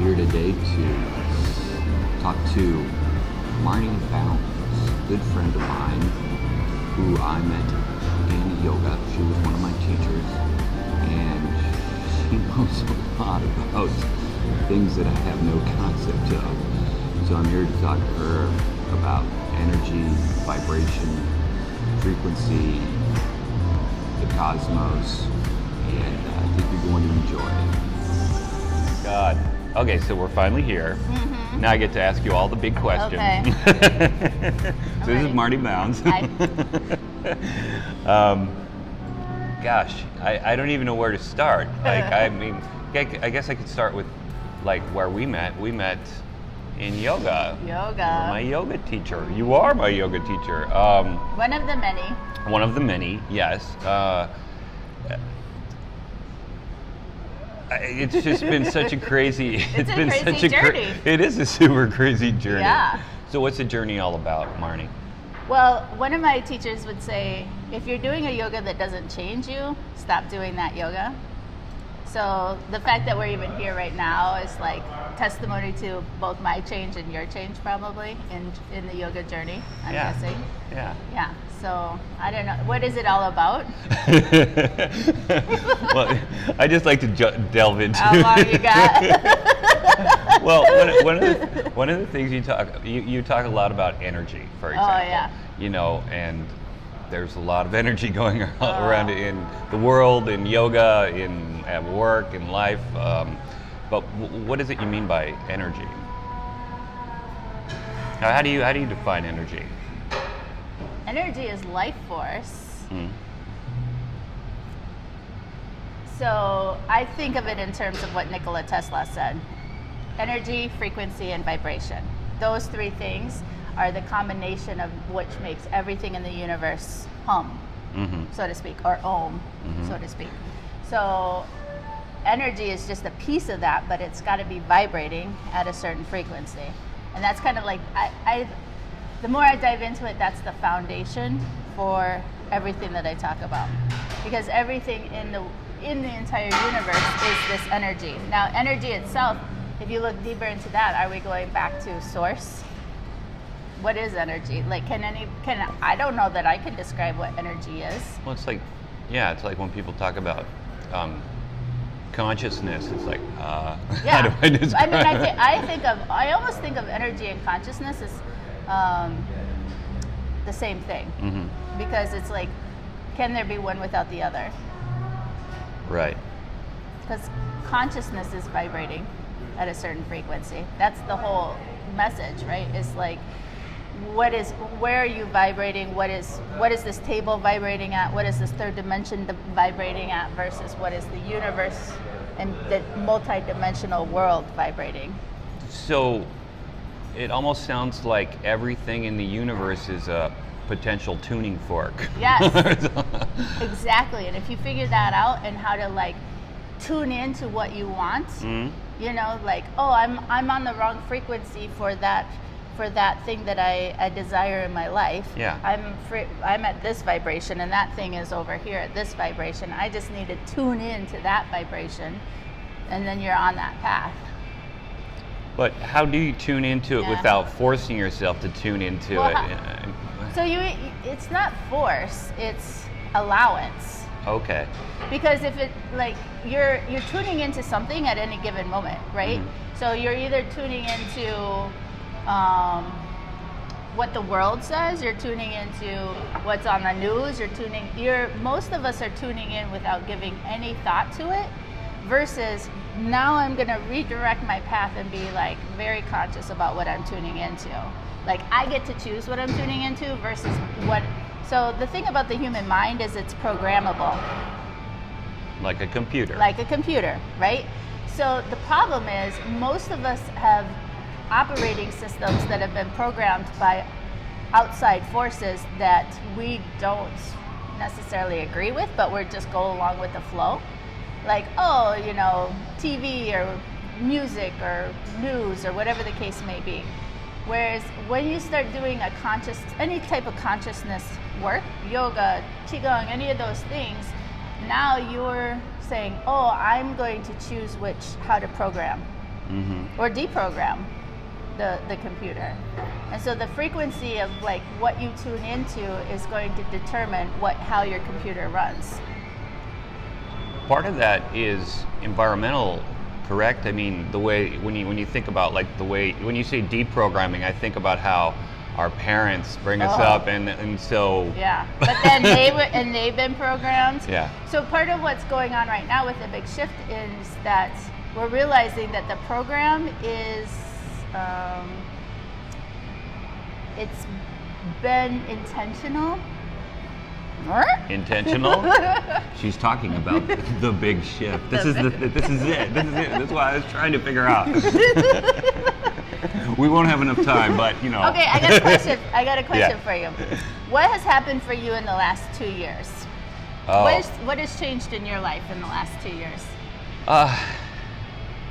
here today to talk to Marnie Bounds, a good friend of mine who I met in yoga. She was one of my teachers, and she knows a lot about things that I have no concept of. So I'm here to talk to her about energy, vibration, frequency, the cosmos, and I think you're going to enjoy it. God. Okay, so we're finally here. Mm-hmm. Now I get to ask you all the big questions. Okay. So this is Marnie Bounds. Hi. Gosh, I don't even know where to start. Like, I mean, I guess I could start with like where we met. We met in yoga. Yoga. You're my yoga teacher. You are my yoga teacher. One of the many. One of the many, yes. It's just been such a crazy. It's been a crazy such a journey. It is a super crazy journey. Yeah. So what's the journey all about, Marnie? Well, one of my teachers would say, if you're doing a yoga that doesn't change you, stop doing that yoga. So the fact that we're even here right now is like testimony to both my change and your change, probably in the yoga journey, I'm guessing. Yeah. Yeah. So I don't know. What is it all about? Well, I just like to delve into. How long you got? Well, one of the things you talk a lot about energy, for example. Oh yeah. You know, and there's a lot of energy going around in the world, in yoga, at work, in life. But what is it you mean by energy? How do you define energy? Energy is life force. Mm. So I think of it in terms of what Nikola Tesla said. Energy, frequency, and vibration. Those three things are the combination of which makes everything in the universe hum, so to speak, or ohm, so to speak. So energy is just a piece of that, but it's got to be vibrating at a certain frequency. And that's kind of like, the more I dive into it, that's the foundation for everything that I talk about. Because everything in the entire universe is this energy. Now, energy itself, if you look deeper into that, are we going back to source? What is energy? Like, I don't know that I can describe what energy is. Well, it's like when people talk about consciousness. It's like, how do I describe? I mean, I almost think of energy and consciousness as the same thing, because it's like, can there be one without the other? Right. Because consciousness is vibrating at a certain frequency. That's the whole message, right? It's like, where are you vibrating? What is this table vibrating at? What is this third dimension vibrating at versus what is the universe and the multi-dimensional world vibrating? So it almost sounds like everything in the universe is a potential tuning fork. Yes, exactly. And if you figure that out and how to like tune into what you want, you know, like, oh, I'm on the wrong frequency for that thing that I desire in my life. Yeah. I'm at this vibration and that thing is over here at this vibration. I just need to tune in to that vibration, and then you're on that path. But how do you tune into it without forcing yourself to tune into it? So it's not force, it's allowance. Okay. Because if it like you're tuning into something at any given moment, right? So you're either tuning into what the world says, you're tuning into what's on the news, most of us are tuning in without giving any thought to it, versus now I'm gonna redirect my path and be like very conscious about what I'm tuning into. Like, I get to choose what I'm tuning into versus what. So the thing about the human mind is it's programmable. Like a computer. Like a computer, right? So the problem is most of us have operating systems that have been programmed by outside forces that we don't necessarily agree with, but we're just go along with the flow. Like, oh, you know, TV or music or news or whatever the case may be. Whereas when you start doing any type of consciousness work, yoga, qigong, any of those things, now you're saying, oh, I'm going to choose how to program. or deprogram the computer. And so the frequency of like what you tune into is going to determine how your computer runs. Part of that is environmental, correct? I mean, the way when you think about like the way when you say deprogramming, I think about how our parents bring us up, and so yeah. But then they've been programmed. Yeah. So part of what's going on right now with the big shift is that we're realizing that the program is it's been intentional. Intentional? She's talking about the big shift. This is it. That's what I was trying to figure out. We won't have enough time, but you know. Okay, I got a question. For you. What has happened for you in the last 2 years? What has changed in your life in the last 2 years?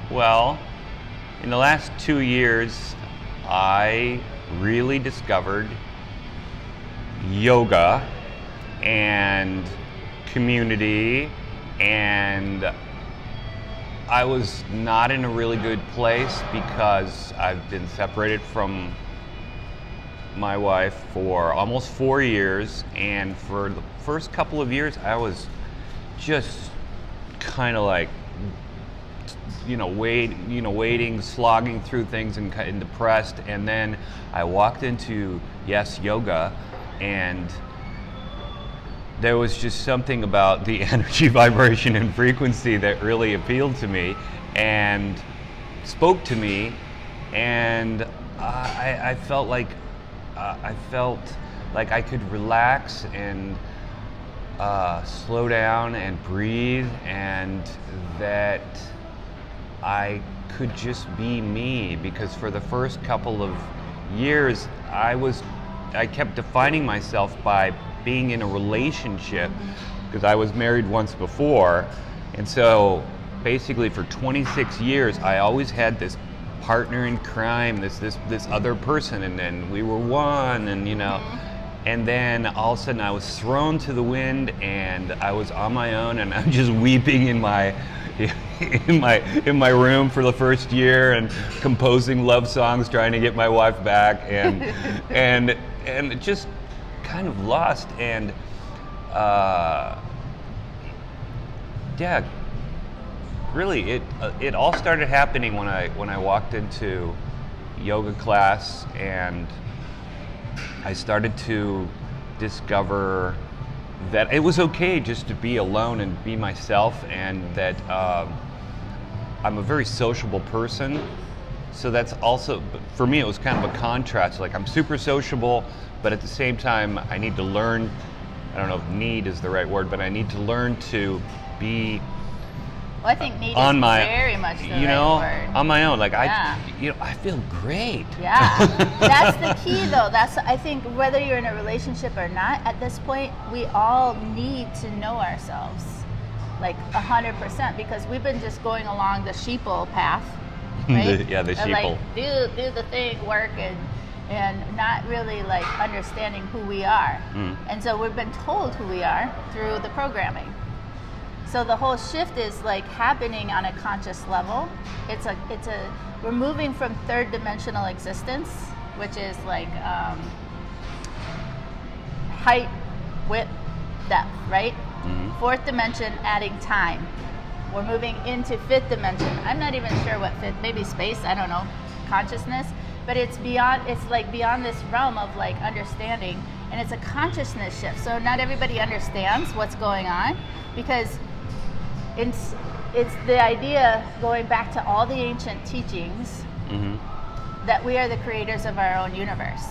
Well, in the last 2 years, I really discovered yoga and community, and I was not in a really good place because I've been separated from my wife for almost 4 years, and for the first couple of years I was just kind of like waiting, slogging through things and depressed, and then I walked into yoga, and there was just something about the energy, vibration, and frequency that really appealed to me and spoke to me, and I felt like I could relax and slow down and breathe, and that I could just be me, because for the first couple of years I kept defining myself by being in a relationship, because I was married once before, and so basically for 26 years I always had this partner in crime, this other person, and then we were one, and and then all of a sudden I was thrown to the wind, and I was on my own, and I'm just weeping in my room for the first year, and composing love songs, trying to get my wife back, and just kind of lost, and really it all started happening when I walked into yoga class, and I started to discover that it was okay just to be alone and be myself, and that I'm a very sociable person. So that's also, for me, it was kind of a contrast. Like, I'm super sociable, but at the same time, I need to learn, I don't know if need is the right word, but I need to learn to be Well, I think need is very much the right word. On my own. Like, I feel great. Yeah, that's the key, though. I think whether you're in a relationship or not, at this point, we all need to know ourselves, like 100%, because we've been just going along the sheeple path, right? The sheeple. Like, do the thing, work, and not really like understanding who we are. And so we've been told who we are through the programming. So the whole shift is like happening on a conscious level. We're moving from third dimensional existence, which is like height, width, depth, right? Fourth dimension, adding time. We're moving into fifth dimension. I'm not even sure what fifth, maybe space, I don't know, consciousness, but it's beyond this realm of like understanding, and it's a consciousness shift. So not everybody understands what's going on, because it's the idea, going back to all the ancient teachings, that we are the creators of our own universe.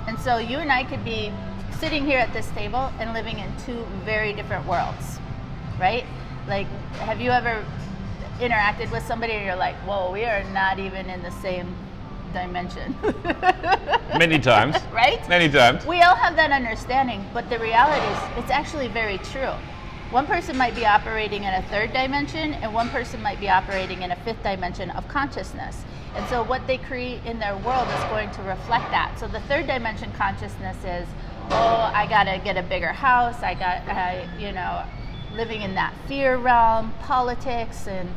And so you and I could be sitting here at this table and living in two very different worlds, right? Like, have you ever interacted with somebody and you're like, whoa, we are not even in the same dimension? Many times. Right? Many times. We all have that understanding, but the reality is it's actually very true. One person might be operating in a third dimension, and one person might be operating in a fifth dimension of consciousness. And so what they create in their world is going to reflect that. So the third dimension consciousness is, oh, I gotta get a bigger house, living in that fear realm, politics, and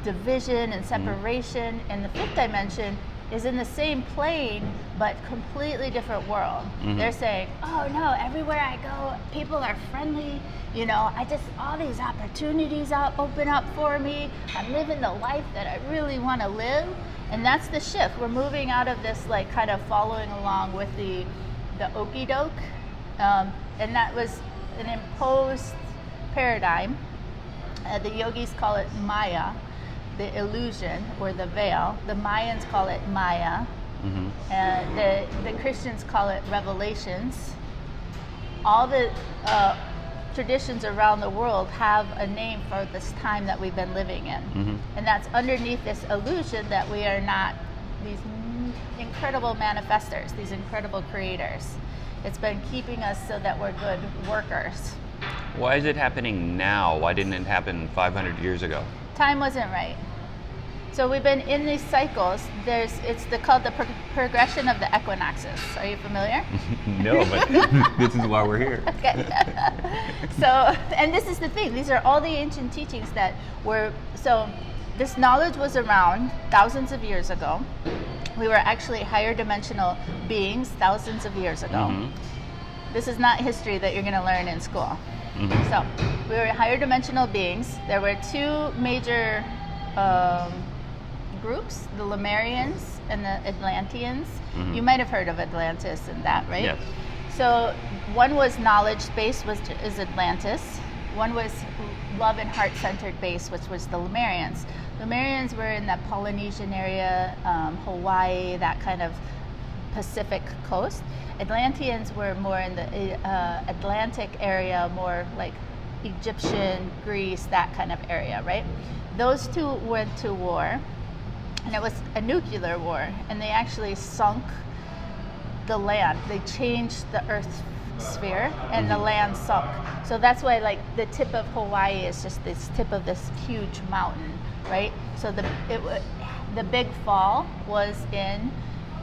division and separation. And the fifth dimension is in the same plane, but completely different world. They're saying, oh no, everywhere I go, people are friendly. You know, all these opportunities open up for me. I'm living the life that I really want to live. And that's the shift. We're moving out of this, like, kind of following along with the okie doke. And that was an imposed paradigm. The yogis call it Maya, the illusion or the veil. The Mayans call it Maya. The Christians call it revelations. All the traditions around the world have a name for this time that we've been living in. And that's underneath this illusion that we are not these incredible manifestors, these incredible creators. It's been keeping us so that we're good workers. Why is it happening now? Why didn't it happen 500 years ago? Time wasn't right. So we've been in these cycles. It's called the progression of the equinoxes. Are you familiar? No, but this is why we're here. Okay. So, and this is the thing. These are all the ancient teachings that were, so this knowledge was around thousands of years ago. We were actually higher dimensional beings thousands of years ago. This is not history that you're going to learn in school. So we were higher dimensional beings. There were two major groups, the Lemurians and the Atlanteans. You might have heard of Atlantis and that, right? Yes. So one was knowledge-based, is Atlantis. One was love and heart-centered base, which was the Lemurians. Lemurians were in the Polynesian area, Hawaii, that kind of Pacific coast. Atlanteans were more in the Atlantic area, more like Egyptian, Greece, that kind of area, right? Those two went to war, and it was a nuclear war, and they actually sunk the land. They changed the Earth's sphere, and the land sunk. So that's why, like, the tip of Hawaii is just this tip of this huge mountain, right? So the big fall was in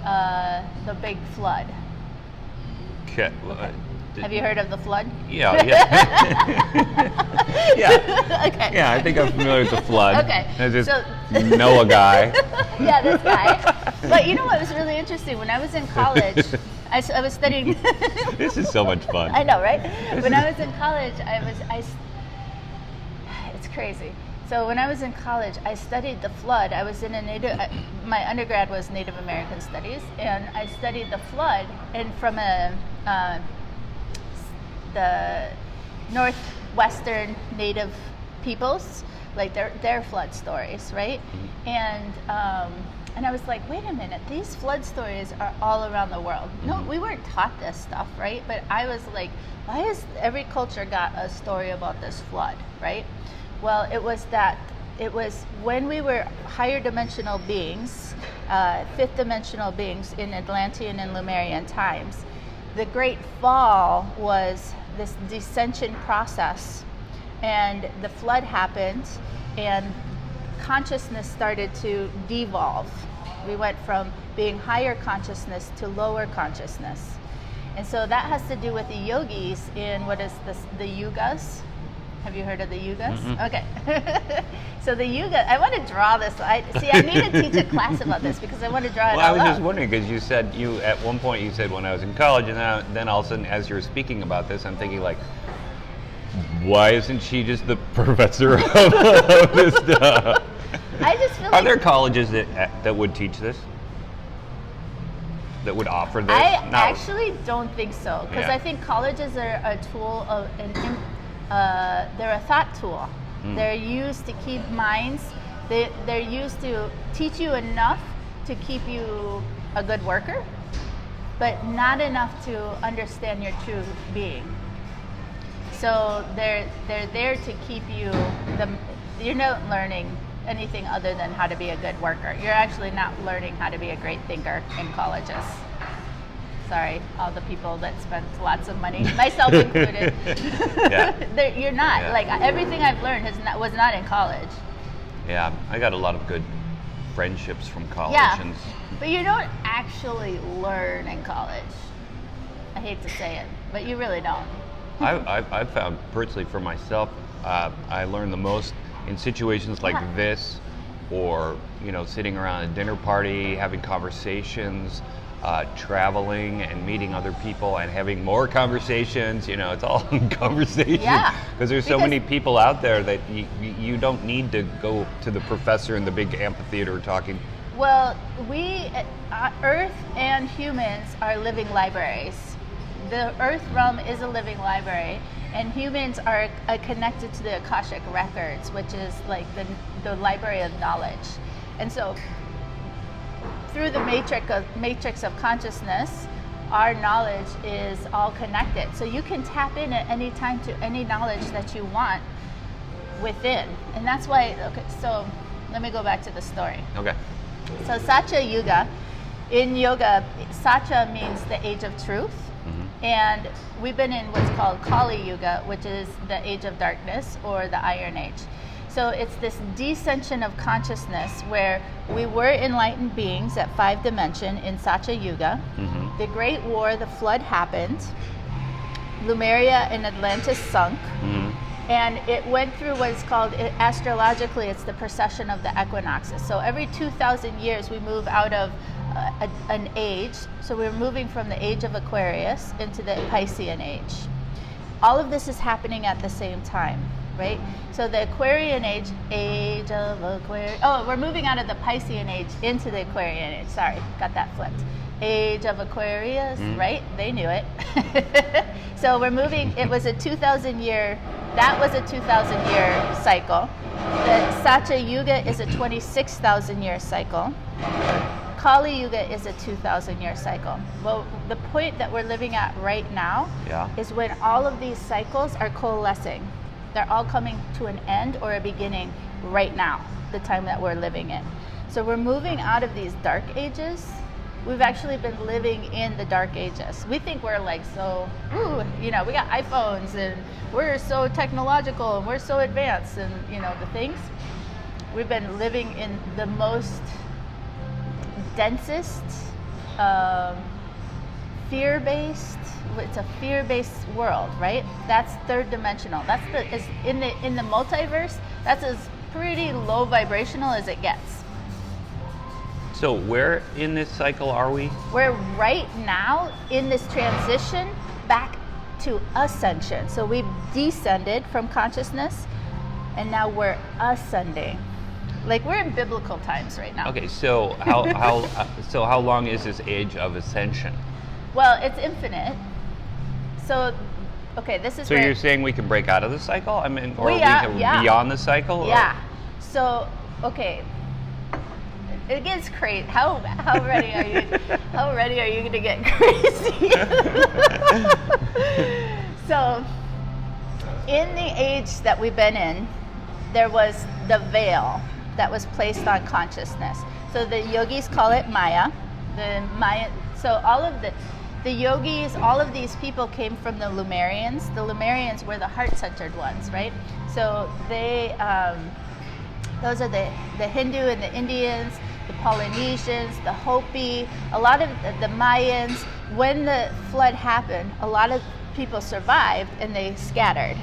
the big flood. Okay. Have you heard of the flood? Yeah. Okay. Yeah, I think I'm familiar with the flood. Okay. I just know a guy. Yeah, this guy. But you know what was really interesting? When I was in college, I was studying. This is so much fun. I know, right? When I was in college, it's crazy. So when I was in college, I studied the flood. I was in my undergrad was Native American Studies, and I studied the flood, and from the northwestern Native peoples, like their flood stories, right? And I was like, wait a minute, these flood stories are all around the world. No, we weren't taught this stuff, right? But I was like, why has every culture got a story about this flood, right? Well, it was when we were higher dimensional beings, fifth dimensional beings in Atlantean and Lemurian times. The Great Fall was this descension process, and the flood happened, and consciousness started to devolve. We went from being higher consciousness to lower consciousness. And so that has to do with the yogis in the yugas. Have you heard of the yugas? Okay. So the yuga, I want to draw this. I need to teach a class about this because I want to draw it Well, I all was up. just wondering because you said at one point you said when I was in college, and then all of a sudden as you were speaking about this, I'm thinking like, why isn't she just the professor of this stuff? I just feel Are like there colleges that would teach this? That would offer this? I No. actually don't think so, because Yeah. I think colleges are a tool of they're a thought tool. They're used to keep minds. They're used to teach you enough to keep you a good worker, but not enough to understand your true being. So they're there to keep you. You're not learning anything other than how to be a good worker. You're actually not learning how to be a great thinker in colleges. Sorry, all the people that spent lots of money, myself included. Yeah. You're not. Yeah. Like, everything I've learned was not in college. Yeah, I got a lot of good friendships from college. Yeah, And but you don't actually learn in college. I hate to say it, but you really don't. I've found personally for myself, I learn the most in situations like Yeah. this, or sitting around a dinner party, having conversations, traveling and meeting other people and having more conversations. It's all conversation. Yeah. Because there's so many people out there that you don't need to go to the professor in the big amphitheater talking. Well, Earth and humans are living libraries. The Earth realm is a living library, and humans are connected to the Akashic records, which is like the library of knowledge. And so through the matrix of consciousness, our knowledge is all connected. So you can tap in at any time to any knowledge that you want within. And that's why, okay, so let me go back to the story. Okay. So Satya Yuga, in yoga, Satya means the age of truth. Mm-hmm. And we've been in what's called Kali Yuga, which is the age of darkness or the Iron Age. So it's this descension of consciousness where we were enlightened beings at 5 dimension in Satya Yuga. Mm-hmm. The Great War, the flood happened. Lemuria and Atlantis sunk. Mm-hmm. And it went through what is called, astrologically, it's the precession of the equinoxes. So every 2,000 years we move out of an age. So we're moving from the age of Aquarius into the Piscean age. All of this is happening at the same time, right? So the Aquarian age of Aquarius, we're moving out of the Piscean age into the Aquarian age. Sorry, got that flipped. Age of Aquarius, right? They knew it. So we're moving, it was a 2,000 year, that was a 2,000 year cycle. The Satya Yuga is a 26,000 year cycle. Kali Yuga is a 2,000 year cycle. Well, the point that we're living at right now is when all of these cycles are coalescing. They're all coming to an end or a beginning right now, the time that we're living in. So we're moving out of these dark ages. We've actually been living in the dark ages. We think we're like so, we got iPhones and we're so technological and we're so advanced and, the things. We've been living in the most densest, fear-based. It's a fear-based world, right? That's third dimensional. That's is in the multiverse. That's as pretty low vibrational as it gets. So where in this cycle are we? We're right now in this transition back to ascension. So we've descended from consciousness, and now we're ascending. Like we're in biblical times right now. Okay, so how long is this age of ascension? Well, it's infinite. So, okay, this is. So you're saying we can break out of the cycle? I mean, or we can beyond the cycle? Yeah. So, okay, it gets crazy. How ready are you? How ready are you to get crazy? So, in the age that we've been in, there was the veil that was placed on consciousness. So the yogis call it Maya. So all of the yogis, all of these people came from the Lemurians. The Lemurians were the heart-centered ones, right? So they, those are the Hindu and the Indians, the Polynesians, the Hopi, a lot of the Mayans. When the flood happened, a lot of people survived and they scattered.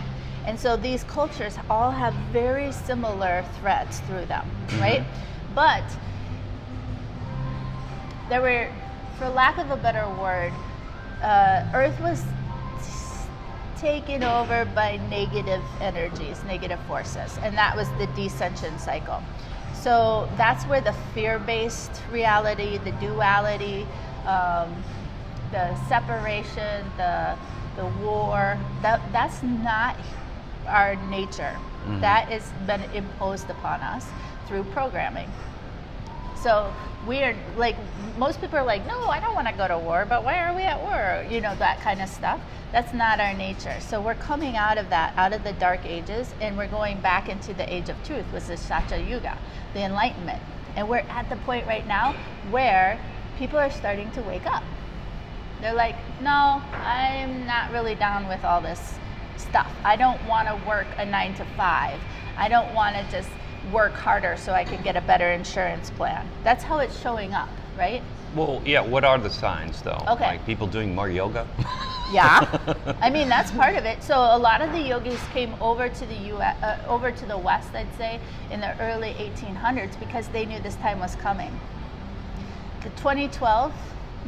And so these cultures all have very similar threads through them, right? But there were, for lack of a better word, Earth was taken over by negative energies, negative forces, and that was the descension cycle. So that's where the fear-based reality, the duality, the separation, the war, that's not our nature. That has been imposed upon us through programming. So we're like, most people are like, no, I don't want to go to war, but why are we at war? That kind of stuff. That's not our nature. So we're coming out of that, out of the dark ages, and we're going back into the age of truth, which is Satya Yuga, the enlightenment. And we're at the point right now where people are starting to wake up. They're like, no, I'm not really down with all this stuff. I don't want to work a 9 to 5. I don't want to just work harder so I can get a better insurance plan. That's how it's showing up, right? Well, yeah, what are the signs though? Okay. Like people doing more yoga? Yeah, I mean that's part of it. So a lot of the yogis came over to the over to the West, I'd say, in the early 1800s because they knew this time was coming. The 2012,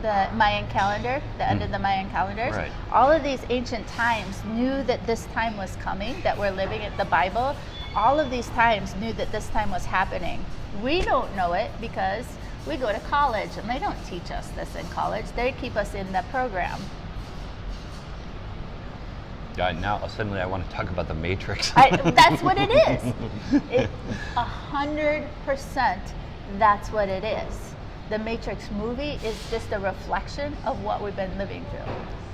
the Mayan calendar, the end of the Mayan calendars, Right. all of these ancient times knew that this time was coming, that we're living in the Bible. All of these times knew that this time was happening. We don't know it because we go to college and they don't teach us this in college. They keep us in the program. Now suddenly I want to talk about the Matrix. That's what it is. 100% that's what it is. The Matrix movie is just a reflection of what we've been living through.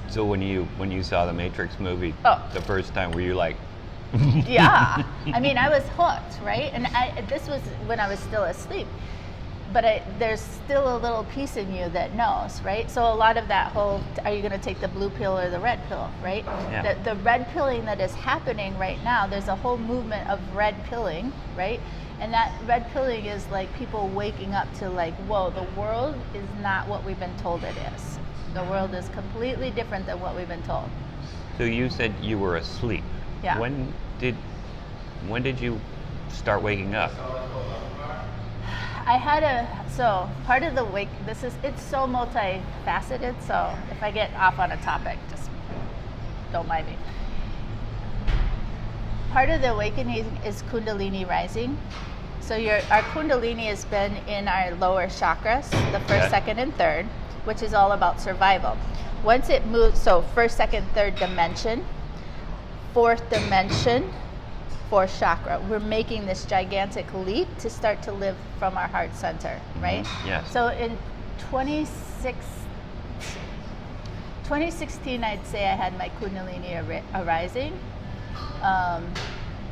So when you saw the Matrix movie the first time, were you like, yeah, I mean, I was hooked, right? And this was when I was still asleep. But there's still a little piece in you that knows, right? So a lot of that whole, are you going to take the blue pill or the red pill, right? Yeah. The red pilling that is happening right now, there's a whole movement of red pilling, right? And that red pilling is like people waking up to like, whoa, the world is not what we've been told it is. The world is completely different than what we've been told. so you said you were asleep. Yeah. When did you start waking up? I had so part of the wake, it's so multifaceted, so if I get off on a topic, just don't mind me. Part of the awakening is Kundalini rising. So our Kundalini has been in our lower chakras, the first, Yeah. second, and third, which is all about survival. Once it moves, so first, second, third dimension, fourth dimension, fourth chakra. We're making this gigantic leap to start to live from our heart center, right? Yes. So in 2016, I'd say I had my Kundalini arising.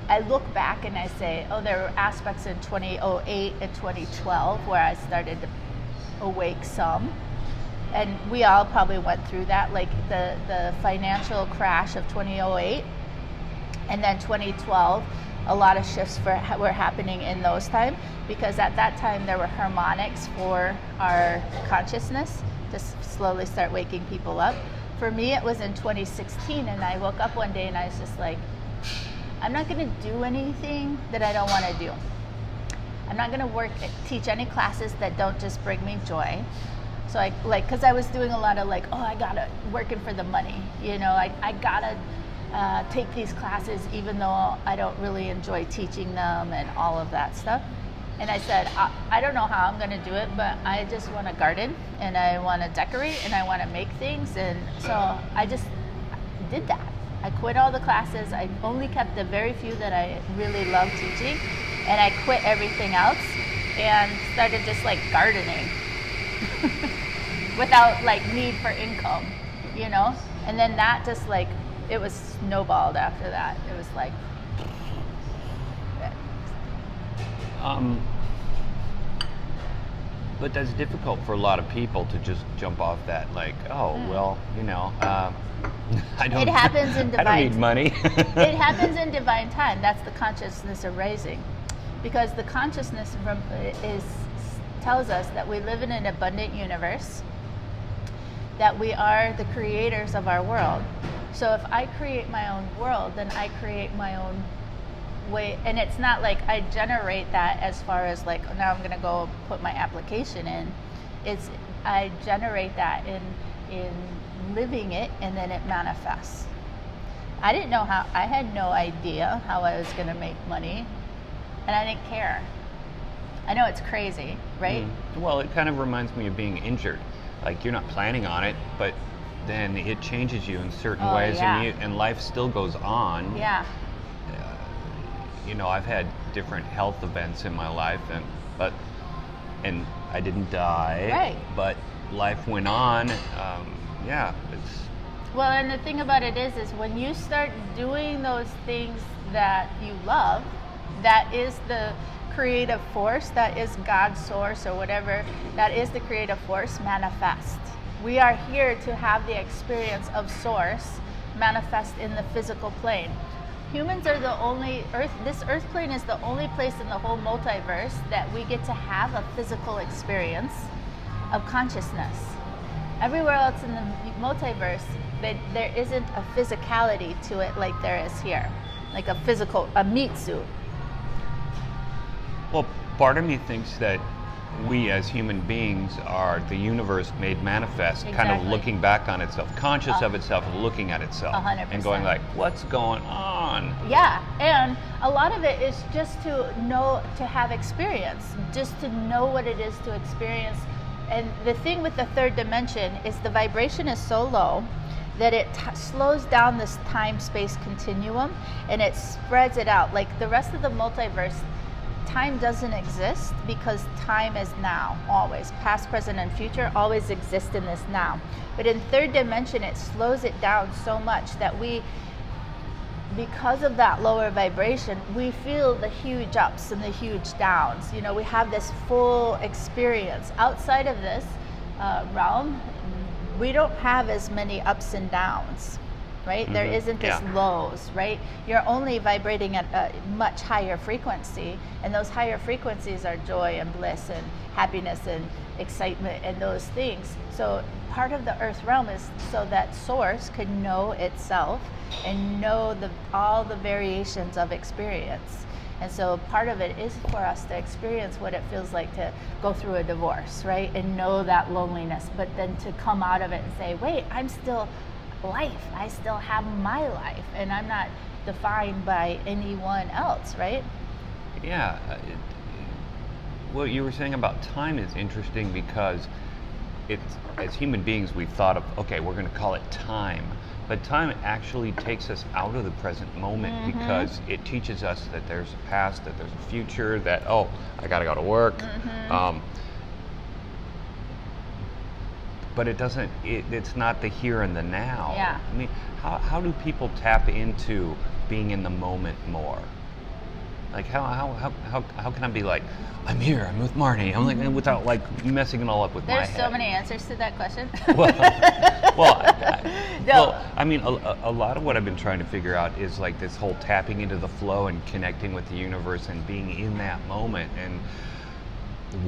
I look back and I say, oh, there were aspects in 2008 and 2012 where I started to awake some. And we all probably went through that, like the financial crash of 2008. And then 2012, a lot of shifts were happening in those times because at that time there were harmonics for our consciousness to slowly start waking people up. For me, it was in 2016, and I woke up one day and I was just like, I'm not going to do anything that I don't want to do. I'm not going to teach any classes that don't just bring me joy. So because I was doing a lot of I gotta working for the money, I gotta take these classes even though I don't really enjoy teaching them and all of that stuff. And I said, I don't know how I'm going to do it, but I just want to garden and I want to decorate and I want to make things. And so I just did that. I quit all the classes. I only kept the very few that I really loved teaching, and I quit everything else and started just gardening without need for income, And then that just it was snowballed after that. It was But that's difficult for a lot of people to just jump off that, I don't. It happens in divine. I don't need money. It happens in divine time. That's the consciousness of raising, because the consciousness tells us that we live in an abundant universe, that we are the creators of our world. So if I create my own world, then I create my own way. And it's not like I generate that as far as now I'm going to go put my application in. It's I generate that in living it, and then it manifests. I didn't know how. I had no idea how I was going to make money, and I didn't care. I know it's crazy, right? Well, it kind of reminds me of being injured. You're not planning on it, but then it changes you in certain ways, yeah. and life still goes on. Yeah. I've had different health events in my life, and I didn't die. Right. But life went on. Well, and the thing about it is when you start doing those things that you love, that is the creative force, that is God's source or whatever, that is the creative force manifest. We are here to have the experience of source manifest in the physical plane. Humans are the only this earth plane is the only place in the whole multiverse that we get to have a physical experience of consciousness. Everywhere else in the multiverse, but there isn't a physicality to it like there is here, like a meat suit. Well, part of me thinks that we as human beings are the universe made manifest, kind of Exactly. looking back on itself, conscious of itself, looking at itself, 100%. and going like, what's going on? Yeah, and a lot of it is just to know, to have experience, just to know what it is to experience. And the thing with the third dimension is the vibration is so low that it slows down this time-space continuum and it spreads it out. Like the rest of the multiverse, time doesn't exist because time is now, always. Past, present, and future always exist in this now. But in third dimension, it slows it down so much that because of that lower vibration, we feel the huge ups and the huge downs. You know, we have this full experience. Outside of this realm, we don't have as many ups and downs, right? There isn't this lows, right? You're only vibrating at a much higher frequency, and those higher frequencies are joy and bliss and happiness and excitement and those things. So part of the earth realm is so that source can know itself and know all the variations of experience. And so part of it is for us to experience what it feels like to go through a divorce, right? And know that loneliness, but then to come out of it and say, wait, I'm still life. I still have my life, and I'm not defined by anyone else, right? Yeah. What you were saying about time is interesting because as human beings, we've thought of, okay, we're going to call it time. But time actually takes us out of the present moment because it teaches us that there's a past, that there's a future, that, oh, I got to go to work. But it doesn't, it's not the here and the now. Yeah. I mean, how do people tap into being in the moment more? Like, how can I be like, I'm here, I'm with Marnie, I'm like, without like messing it all up with my There's head? so many answers to that question. Well, I mean, a lot of what I've been trying to figure out is like this whole tapping into the flow and connecting with the universe and being in that moment and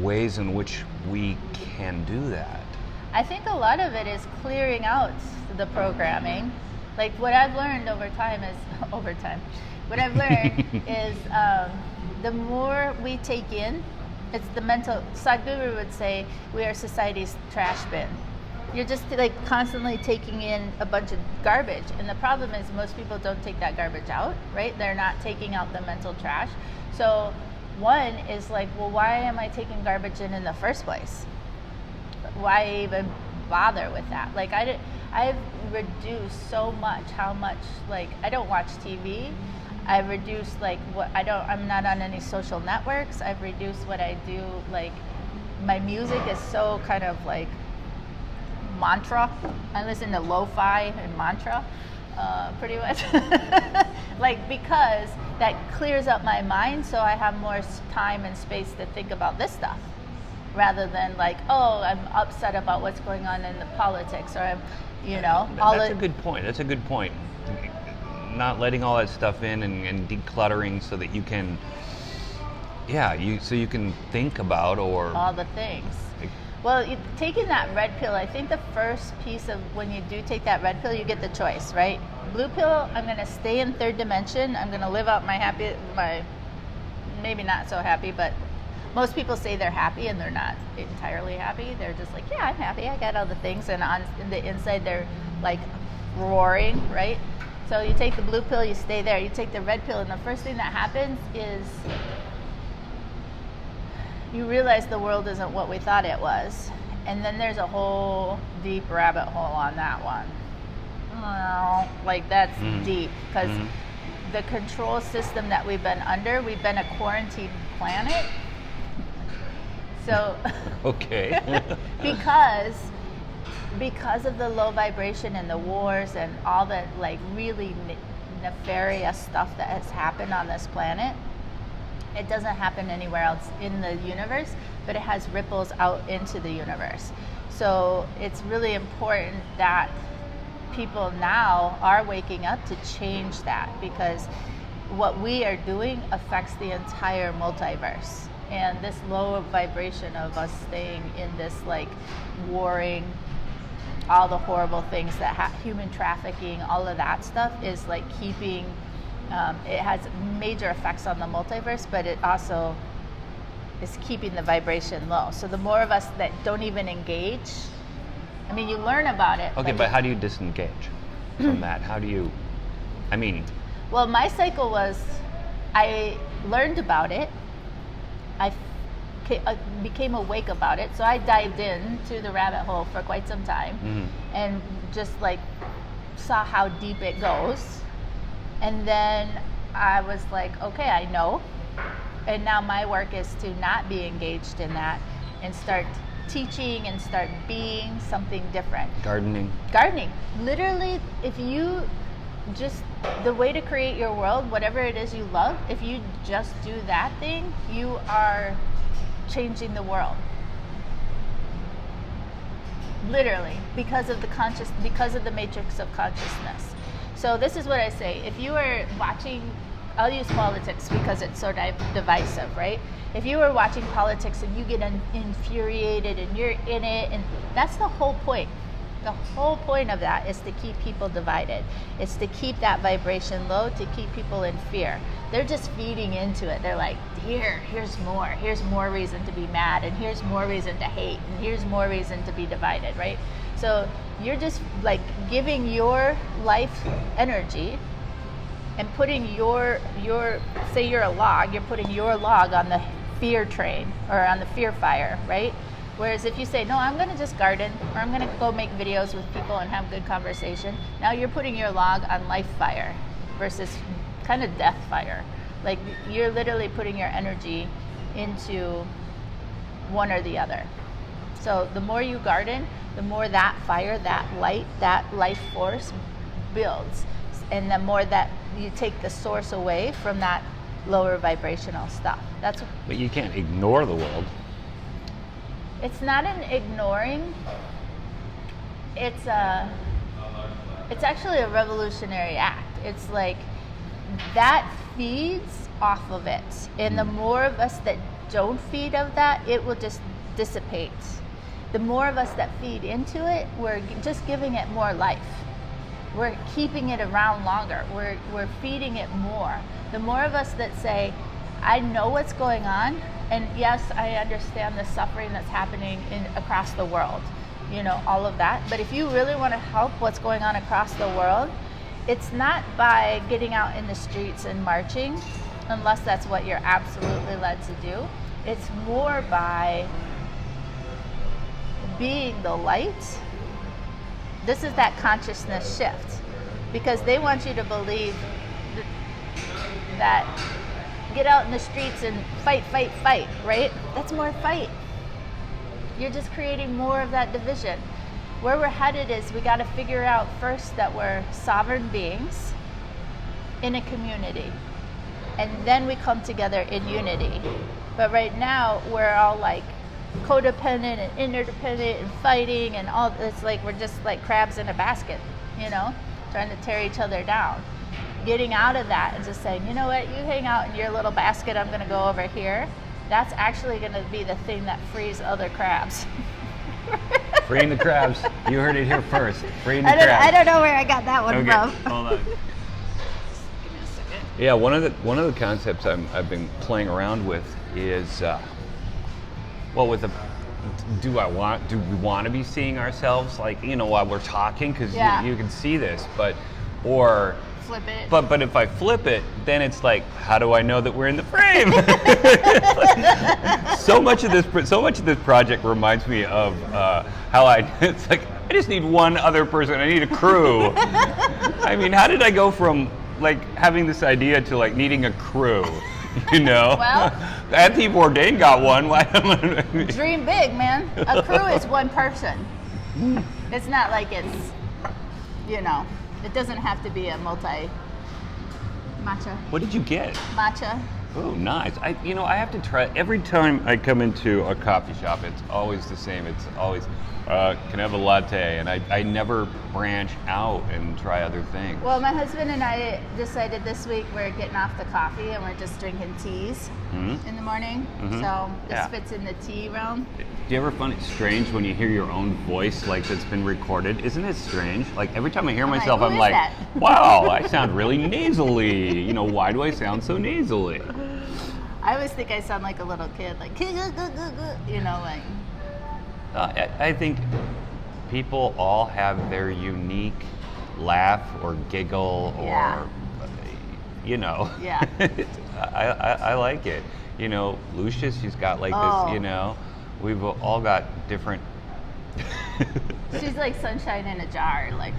ways in which we can do that. I think a lot of it is clearing out the programming. Like what I've learned over time, what I've learned is the more we take in, it's the mental, Sadhguru would say, we are society's trash bin. You're just like constantly taking in a bunch of garbage. And the problem is most people don't take that garbage out, right? They're not taking out the mental trash. So one is like, well, why am I taking garbage in the first place? Why even bother with that? Like I've reduced so much how much, like, I don't watch TV. I've reduced like I'm not on any social networks. I've reduced what I do. Like my music is so kind of like mantra. I listen to lo-fi and mantra pretty much. Like because that clears up my mind so I have more time and space to think about this stuff. Rather than like, oh, I'm upset about what's going on in the politics, or I'm, That's a good point. That's a good point. Not letting all that stuff in and decluttering so that you can, so you can think about or all the things. Well, taking that red pill, I think the first piece of when you do take that red pill, you get the choice, right? Blue pill, I'm going to stay in third dimension. I'm going to live out my maybe not so happy, but most people say they're happy and they're not entirely happy. They're just like, yeah, I'm happy. I got all the things. And on the inside, they're like roaring, right? So you take the blue pill, you stay there. You take the red pill, and the first thing that happens is you realize the world isn't what we thought it was. And then there's a whole deep rabbit hole on that one. Like that's deep because the control system that we've been under, we've been a quarantined planet. So okay. because of the low vibration and the wars and all the like really nefarious stuff that has happened on this planet, it doesn't happen anywhere else in the universe, but it has ripples out into the universe. So it's really important that people now are waking up to change that, because what we are doing affects the entire multiverse. And this low vibration of us staying in this like warring all the horrible things that human trafficking, all of that stuff is like keeping, it has major effects on the multiverse, but it also is keeping the vibration low. So the more of us that don't even engage, I mean, you learn about it. Okay, but how do you disengage from that? How do you, I mean. Well, my cycle was, I learned about it. I became awake about it. So I dived into the rabbit hole for quite some time and just like saw how deep it goes. And then I was like, okay, I know. And now my work is to not be engaged in that and start teaching and start being something different. Gardening. Literally, if you just, the way to create your world, whatever it is you love, if you just do that thing, you are changing the world. Literally, because of the matrix of consciousness. So this is what I say. If you are watching, I'll use politics because it's so divisive, right? If you were watching politics and you get infuriated and you're in it, and that's the whole point. The whole point of that is to keep people divided. It's to keep that vibration low, to keep people in fear. They're just feeding into it. They're like, here's more reason to be mad, and here's more reason to hate, and here's more reason to be divided, right? So you're just like giving your life energy and putting your say you're a log, you're putting your log on the fear train or on the fear fire, right? Whereas if you say, no, I'm going to just garden, or I'm going to go make videos with people and have good conversation, now you're putting your log on life fire versus kind of death fire. Like you're literally putting your energy into one or the other. So the more you garden, the more that fire, that light, that life force builds. And the more that you take the source away from that lower vibrational stuff. But you can't ignore the world. It's not an ignoring. It's actually a revolutionary act. It's like that feeds off of it, and the more of us that don't feed of that, it will just dissipate. The more of us that feed into it, we're just giving it more life. We're keeping it around longer. We're feeding it more. The more of us that say, I know what's going on, and yes, I understand the suffering that's happening across the world, you know, all of that. But if you really want to help what's going on across the world, it's not by getting out in the streets and marching, unless that's what you're absolutely led to do. It's more by being the light. This is that consciousness shift, because they want you to believe that get out in the streets and fight, right? That's more fight. You're just creating more of that division. Where we're headed is we got to figure out first that we're sovereign beings in a community, and then we come together in unity. But right now we're all like codependent and interdependent and fighting and all. It's like we're just like crabs in a basket, you know, trying to tear each other down. Getting out of that and just saying, you know what, you hang out in your little basket, I'm going to go over here. That's actually going to be the thing that frees other crabs. Freeing the crabs. You heard it here first. Freeing the crabs. I don't know where I got that one from. Hold on. Give me a second. Yeah, one of the concepts I've been playing around with is, do we want to be seeing ourselves, like, you know, while we're talking, because you can see this, or flip it. But if I flip it, then it's like, how do I know that we're in the frame? so much of this project reminds me of how it's like, I just need one other person. I need a crew. I mean, how did I go from like having this idea to like needing a crew? You know? Well, Anthony Bourdain got one. Why dream big, man. A crew is one person. It's not like it's, you know, it doesn't have to be a matcha. What did you get? Matcha. Oh, nice. I have to try. Every time I come into a coffee shop, it's always the same. It's always, can I have a latte? And I never branch out and try other things. Well, my husband and I decided this week we're getting off the coffee and we're just drinking teas in the morning. So this fits in the tea realm. Do you ever find it strange when you hear your own voice like that's been recorded? Isn't it strange? Like every time I hear myself, "Who I'm is like, that?" wow, I sound really nasally. Why do I sound so nasally? I always think I sound like a little kid, like, like. I think people all have their unique laugh or giggle or, Yeah. Yeah. I like it. Lucia, she's got like this, we've all got different. She's like sunshine in a jar, like.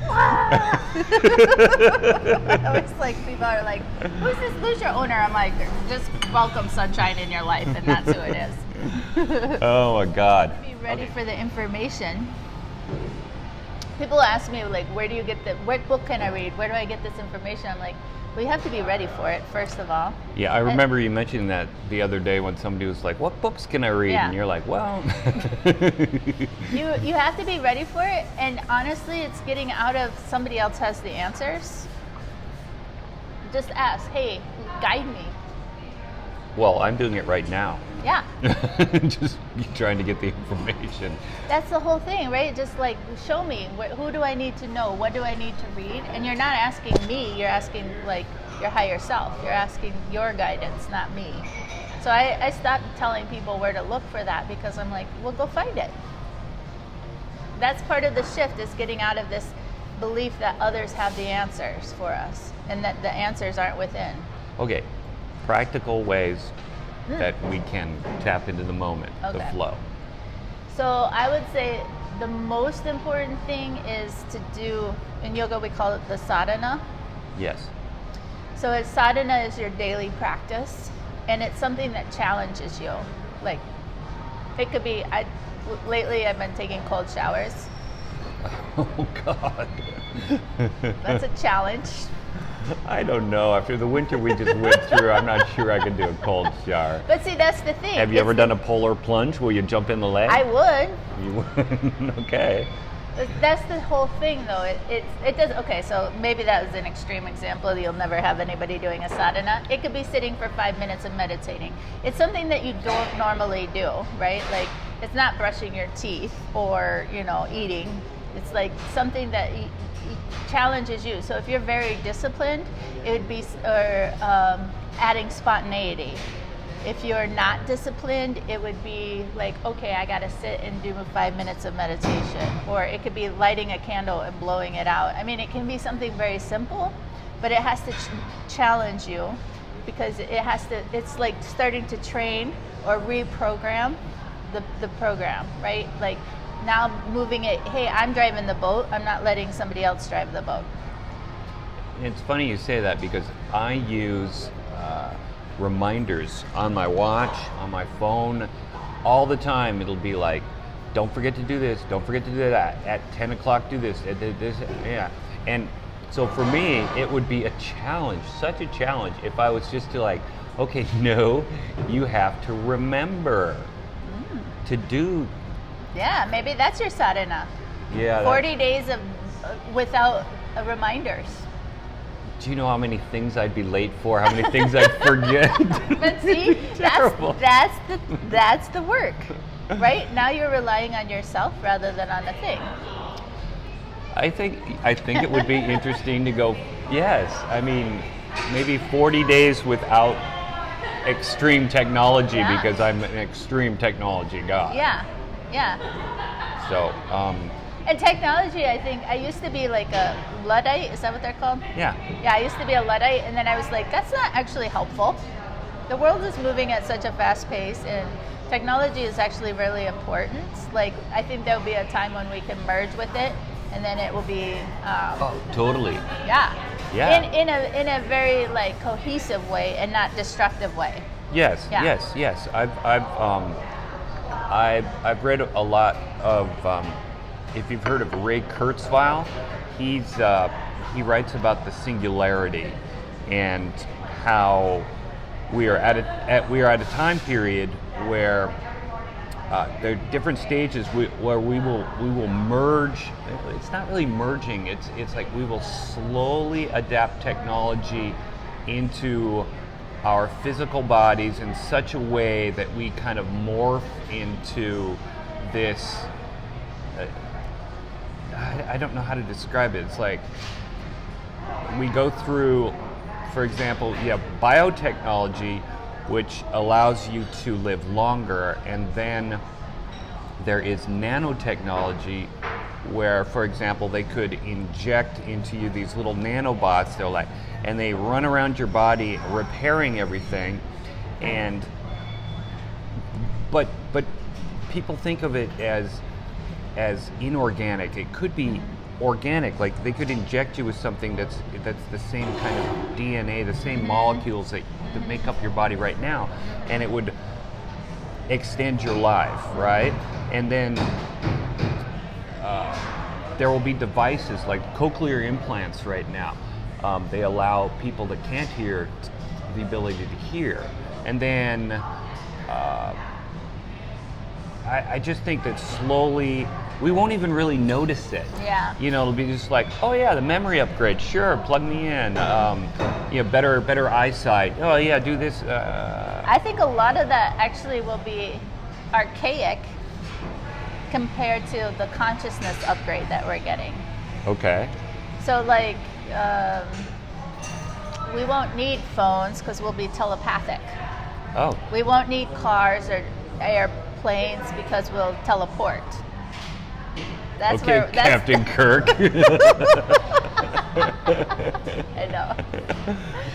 It's like people are like, "Who's this Lucia owner?" I'm like, "Just welcome sunshine in your life," and that's who it is. Oh my God. Be ready for the information. People ask me like, "Where do you get what book can I read? Where do I get this information?" I'm like, well, you have to be ready for it, first of all. Yeah, I remember you mentioning that the other day when somebody was like, what books can I read? Yeah. And you're like, well. You have to be ready for it, and honestly, it's getting out of somebody else has the answers. Just ask, hey, guide me. Well, I'm doing it right now. Yeah. Just trying to get the information. That's the whole thing, right? Just like, show me, who do I need to know? What do I need to read? And you're not asking me, you're asking like your higher self. You're asking your guidance, not me. So I stopped telling people where to look for that because I'm like, well, go find it. That's part of the shift, is getting out of this belief that others have the answers for us and that the answers aren't within. Okay, practical ways that we can tap into the moment, the Okay. flow. So I would say the most important thing is to do, in yoga we call it the sadhana. Yes. So sadhana is your daily practice, and it's something that challenges you. Like, it could be, lately I've been taking cold showers. Oh God. That's a challenge. I don't know. After the winter we just went through, I'm not sure I can do a cold shower. But see, that's the thing. Have you ever done a polar plunge where you jump in the lake? I would. You would? Okay. But that's the whole thing, though. It does. Okay, so maybe that was an extreme example. You'll never have anybody doing a sadhana. It could be sitting for 5 minutes and meditating. It's something that you don't normally do, right? Like, it's not brushing your teeth or eating. It's like something that challenges you. So if you're very disciplined, it would be adding spontaneity. If you're not disciplined, it would be like, okay, I got to sit and do 5 minutes of meditation. Or it could be lighting a candle and blowing it out. I mean, it can be something very simple, but it has to challenge you, because it's like starting to train or reprogram the program, right? Like, now moving it, hey, I'm driving the boat, I'm not letting somebody else drive the boat. It's funny you say that, because I use reminders on my watch, on my phone, all the time. It'll be like, don't forget to do this, don't forget to do that, at 10 o'clock do this, yeah. And so for me, it would be a challenge, such a challenge, if I was just to like, okay, no, you have to remember to do. Yeah, maybe that's your sadhana. Yeah. 40 days of without reminders. Do you know how many things I'd be late for? How many things I'd forget? But see, Terrible. that's the work, right? Now you're relying on yourself rather than on the thing. I think it would be interesting to go, yes, I mean, maybe 40 days without extreme technology, Yeah. because I'm an extreme technology guy. Yeah. So, And technology, I think, I used to be like a Luddite, is that what they're called? yeah. Yeah, I used to be a Luddite, and then I was like, that's not actually helpful. The world is moving at such a fast pace, and technology is actually really important. Like, I think there'll be a time when we can merge with it, and then it will be, Totally. yeah. Yeah. In a very like cohesive way and not destructive way. Yes, Yeah. yes. I've read a lot of. If you've heard of Ray Kurzweil, he writes about the singularity and how we are at a time period where there are different stages where we will merge. It's not really merging. It's like we will slowly adapt technology into our physical bodies in such a way that we kind of morph into this. I don't know how to describe it. It's like we go through, for example, biotechnology, which allows you to live longer, and then there is nanotechnology where, for example, they could inject into you these little nanobots, and they run around your body repairing everything, but people think of it as inorganic. It could be organic, like they could inject you with something that's the same kind of DNA, the same molecules that make up your body right now, and it would extend your life, right? And then there will be devices like cochlear implants right now. They allow people that can't hear the ability to hear. And then I just think that slowly we won't even really notice it. Yeah. It'll be just like, oh yeah, the memory upgrade, sure, plug me in. Better eyesight. Oh yeah, do this. I think a lot of that actually will be archaic compared to the consciousness upgrade that we're getting. Okay. So like, we won't need phones because we'll be telepathic. Oh. We won't need cars or airplanes because we'll teleport. That's okay, where Captain Kirk. I know.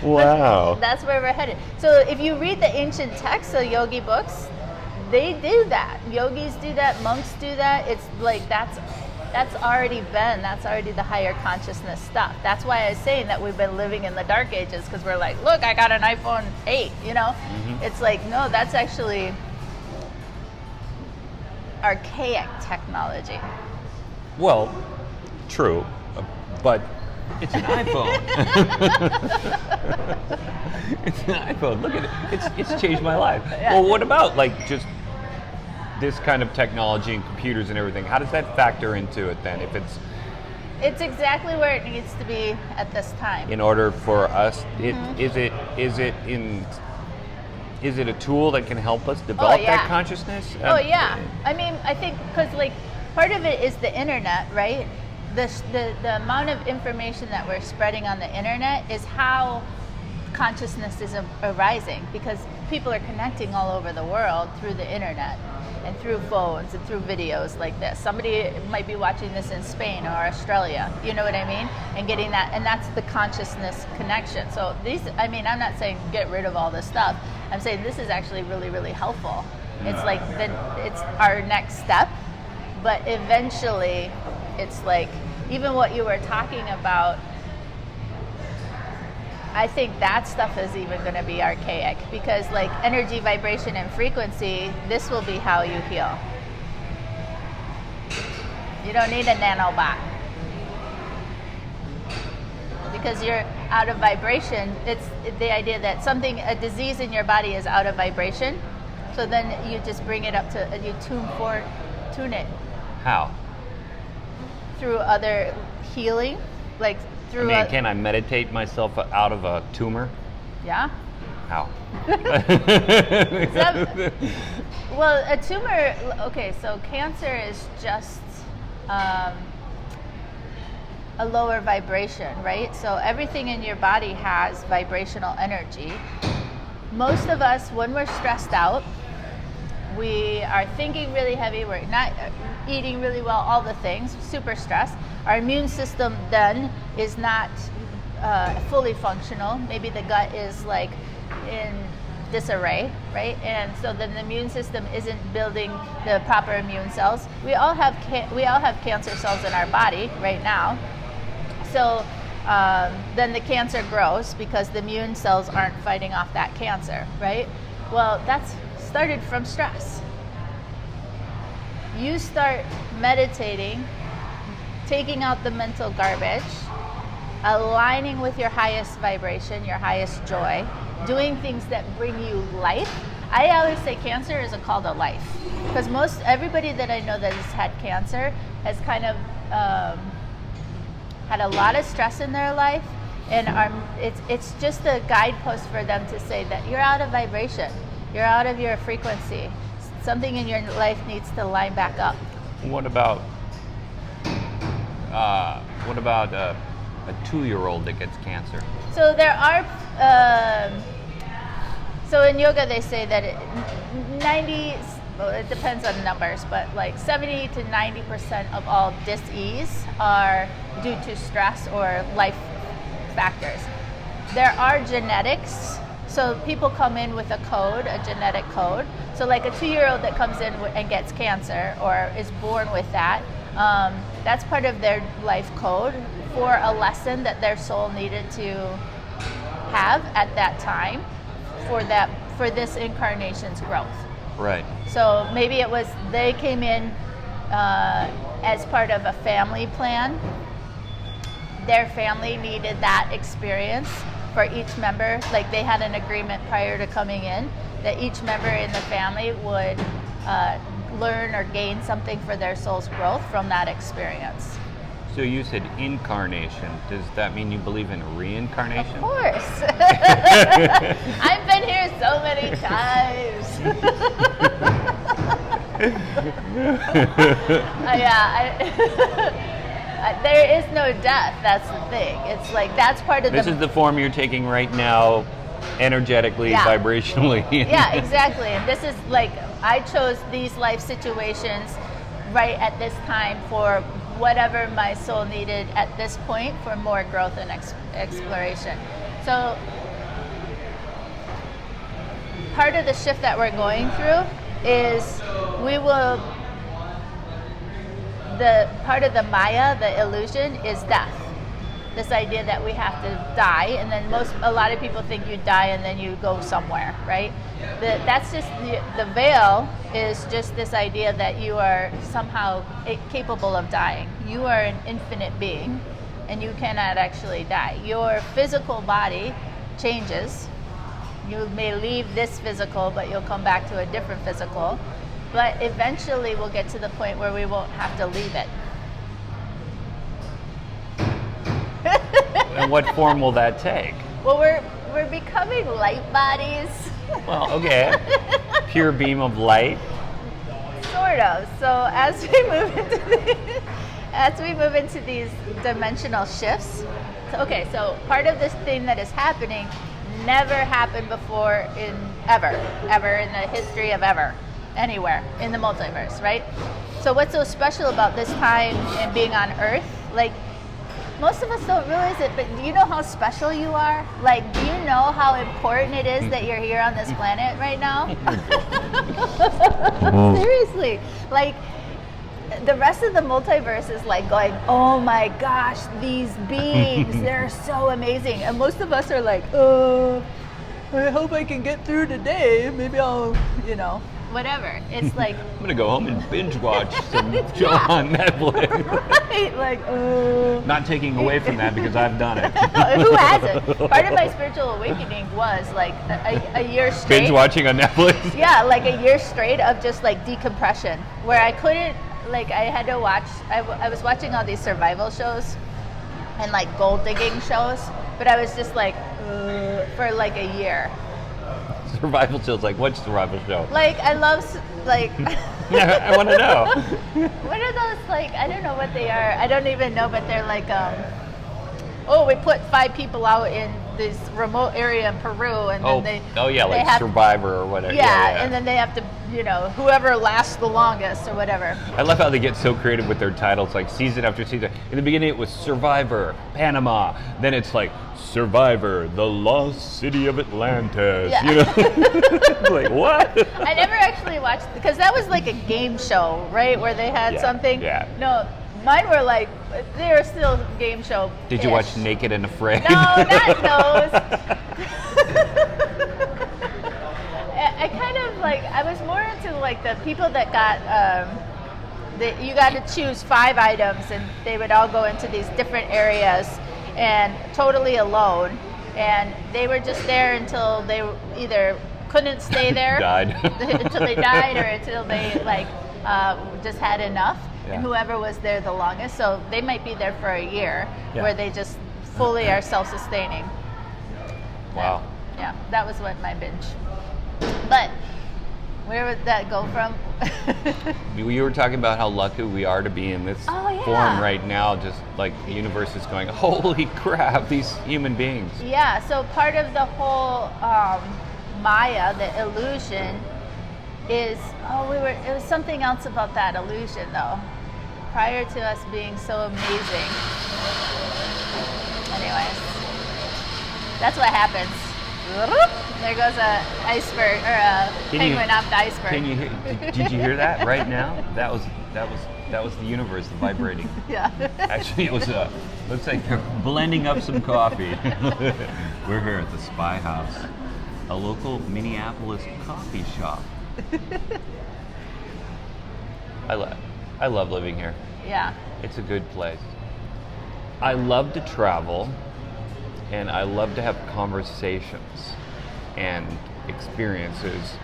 Wow. But that's where we're headed. So if you read the ancient texts, the yogi books, they do that. Yogis do that. Monks do that. It's like that's already the higher consciousness stuff. That's why I was saying that we've been living in the dark ages, because we're like, look, I got an iPhone 8. Mm-hmm. It's like, no, that's actually archaic technology. Well, true, but it's an iPhone. It's an iPhone. Look at it. It's changed my life. Yeah. Well, what about like just this kind of technology and computers and everything? How does that factor into it then? If it's exactly where it needs to be at this time. in order for us, is it a tool that can help us develop that consciousness? Oh yeah. I mean, I think because like part of it is the internet, right? The amount of information that we're spreading on the internet is how consciousness is arising, because people are connecting all over the world through the internet and through phones and through videos like this. Somebody might be watching this in Spain or Australia, you know what I mean? And getting that, and that's the consciousness connection. So I'm not saying get rid of all this stuff. I'm saying this is actually really, really helpful. It's like it's our next step, but eventually it's like, even what you were talking about, I think that stuff is even going to be archaic, because like energy, vibration, and frequency, this will be how you heal. You don't need a nanobot, because you're out of vibration. It's the idea that a disease in your body is out of vibration. So then you just bring it up to, you tune it. How? Through other healing, like through. Can I meditate myself out of a tumor? Yeah. How? Well, a tumor. Okay, so cancer is just a lower vibration, right? So everything in your body has vibrational energy. Most of us, when we're stressed out, we are thinking really heavy, we're not eating really well, all the things, super stressed. Our immune system then is not fully functional. Maybe the gut is like in disarray, right? And so then the immune system isn't building the proper immune cells. We all have cancer cells in our body right now. So then the cancer grows because the immune cells aren't fighting off that cancer, right? Well, that's started from stress. You start meditating, taking out the mental garbage, aligning with your highest vibration, your highest joy, doing things that bring you life. I always say cancer is a call to life, because everybody that I know that has had cancer has kind of had a lot of stress in their life, and it's just a guidepost for them to say that you're out of vibration, you're out of your frequency. Something in your life needs to line back up. What about a 2-year-old that gets cancer? So there are, so in yoga they say that it depends on numbers, but like 70 to 90% of all dis-ease are due to stress or life factors. There are genetics, so people come in with a code, a genetic code. So like a 2-year-old that comes in and gets cancer or is born with that, that's part of their life code for a lesson that their soul needed to have at that time for this incarnation's growth. Right. So maybe it was they came in as part of a family plan. Their family needed that experience for each member. Like they had an agreement prior to coming in that each member in the family would learn or gain something for their soul's growth from that experience. So you said incarnation. Does that mean you believe in reincarnation? Of course. I've been here so many times. There is no death. That's the thing. It's like that's part of This is the form you're taking right now, energetically, vibrationally. Yeah, exactly. And this is like I chose these life situations right at this time for whatever my soul needed at this point for more growth and exploration. So part of the shift that we're going through is the part of the Maya, the illusion, is death. This idea that we have to die, and then a lot of people think you die and then you go somewhere, right? That's just the veil is just this idea that you are somehow capable of dying. You are an infinite being, and you cannot actually die. Your physical body changes. You may leave this physical, but you'll come back to a different physical. But eventually we'll get to the point where we won't have to leave it. And what form will that take? Well, we're becoming light bodies. Well, okay. Pure beam of light. Sort of. So as we move into these dimensional shifts. So part of this thing that is happening never happened before in ever in the history of ever, anywhere in the multiverse, right? So what's so special about this time and being on Earth? Like, most of us don't realize it, but do you know how special you are? Like, do you know how important it is that you're here on this planet right now? Seriously. Like, the rest of the multiverse is like going, oh my gosh, these beings, they're so amazing. And most of us are like, I hope I can get through today. Maybe I'll, whatever. It's like I'm gonna go home and binge watch some show on Netflix. Right, like Not taking away from that because I've done it. Who hasn't? Part of my spiritual awakening was like a year straight. Binge watching on Netflix. Yeah, like a year straight of just like decompression, where I couldn't, like I had to watch. I was watching all these survival shows and like gold digging shows, but I was just like for like a year. Survival shows, like what survival show? Like I love like. Yeah, I want to know. What are those like? I don't know what they are. I don't even know, but they're like we put 5 people out in this remote area in Peru, and then they like Survivor or whatever. Yeah, and then they have to, whoever lasts the longest or whatever. I love how they get so creative with their titles, like season after season. In the beginning, it was Survivor, Panama. Then it's like Survivor, the lost city of Atlantis. Yeah. Like what? I never actually watched, because that was like a game show, right? Where they had something. Yeah. No, mine were like, they were still game show. Did you watch Naked and Afraid? No, not those. I kind of like, I was more into like the people that got, you got to choose 5 items and they would all go into these different areas. and totally alone. And they were just there until they either couldn't stay there, Died. until they died, or until they like just had enough. Yeah. And whoever was there the longest, so they might be there for a year, Yeah. where they just fully are self-sustaining. Wow. Yeah, that was what my binge. But where would that go from? You were talking about how lucky we are to be in this Oh, yeah. form right now, just like the universe is going, holy crap, these human beings. Yeah, so part of the whole Maya, the illusion, is it was something else about that illusion though. Prior to us being so amazing. Anyways, that's what happens. There goes a iceberg or a penguin off the iceberg. Can you did you hear that right now? That was the universe vibrating. Yeah. Actually, it was looks like they're blending up some coffee. We're here at the Spy House, a local Minneapolis coffee shop. I love living here. Yeah. It's a good place. I love to travel, and I love to have conversations and experiences.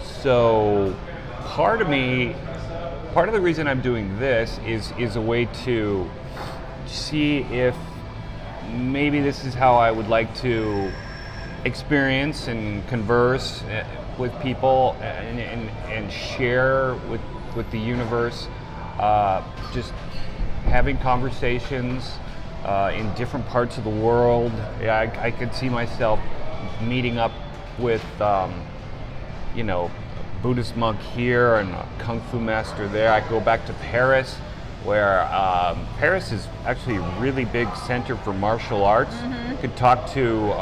So part of the reason I'm doing this is a way to see if maybe this is how I would like to experience and converse with people and share with the universe, just having conversations in different parts of the world. Yeah, I could see myself meeting up with, Buddhist monk here and a Kung Fu master there. I go back to Paris, where Paris is actually a really big center for martial arts. Mm-hmm. Could talk to